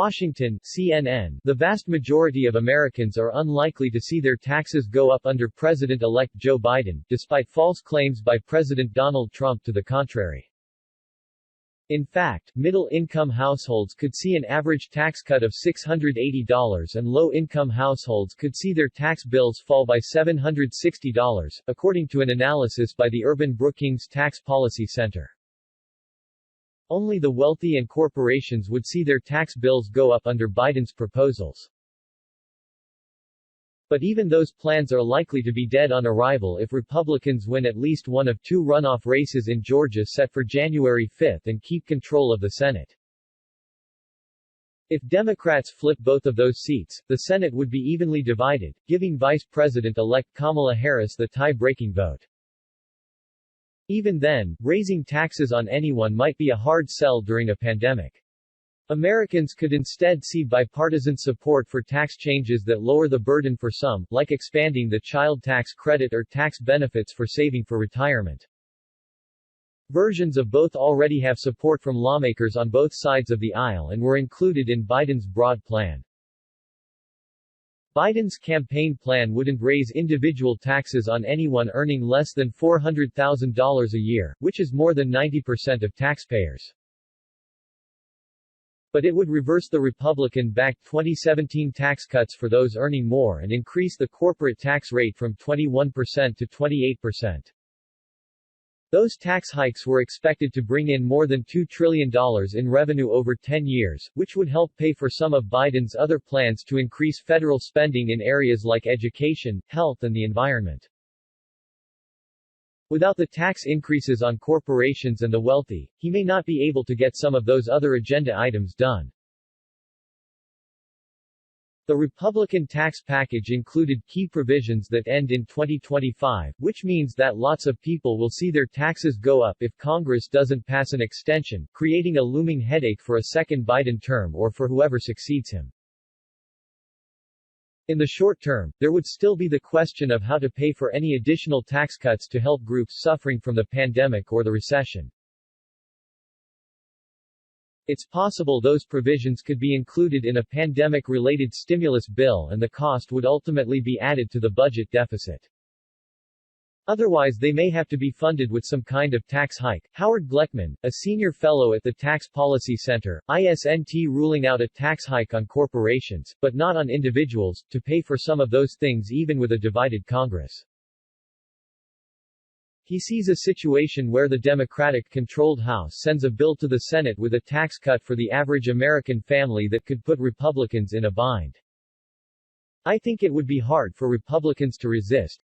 Washington, CNN, the vast majority of Americans are unlikely to see their taxes go up under President-elect Joe Biden, despite false claims by President Donald Trump to the contrary. In fact, middle-income households could see an average tax cut of $680 and low-income households could see their tax bills fall by $760, according to an analysis by the Urban Brookings Tax Policy Center. Only the wealthy and corporations would see their tax bills go up under Biden's proposals. But even those plans are likely to be dead on arrival if Republicans win at least one of two runoff races in Georgia set for January 5 and keep control of the Senate. If Democrats flip both of those seats, the Senate would be evenly divided, giving Vice President-elect Kamala Harris the tie-breaking vote. Even then, raising taxes on anyone might be a hard sell during a pandemic. Americans could instead see bipartisan support for tax changes that lower the burden for some, like expanding the child tax credit or tax benefits for saving for retirement. Versions of both already have support from lawmakers on both sides of the aisle and were included in Biden's broad plan. Biden's campaign plan wouldn't raise individual taxes on anyone earning less than $400,000 a year, which is more than 90% of taxpayers. But it would reverse the Republican-backed 2017 tax cuts for those earning more and increase the corporate tax rate from 21% to 28%. Those tax hikes were expected to bring in more than $2 trillion in revenue over 10 years, which would help pay for some of Biden's other plans to increase federal spending in areas like education, health and the environment. Without the tax increases on corporations and the wealthy, he may not be able to get some of those other agenda items done. The Republican tax package included key provisions that end in 2025, which means that lots of people will see their taxes go up if Congress doesn't pass an extension, creating a looming headache for a second Biden term or for whoever succeeds him. In the short term, there would still be the question of how to pay for any additional tax cuts to help groups suffering from the pandemic or the recession. It's possible those provisions could be included in a pandemic-related stimulus bill and the cost would ultimately be added to the budget deficit. Otherwise they may have to be funded with some kind of tax hike. Howard Gleckman, a senior fellow at the Tax Policy Center, isn't ruling out a tax hike on corporations, but not on individuals, to pay for some of those things even with a divided Congress. He sees a situation where the Democratic-controlled House sends a bill to the Senate with a tax cut for the average American family that could put Republicans in a bind. I think it would be hard for Republicans to resist,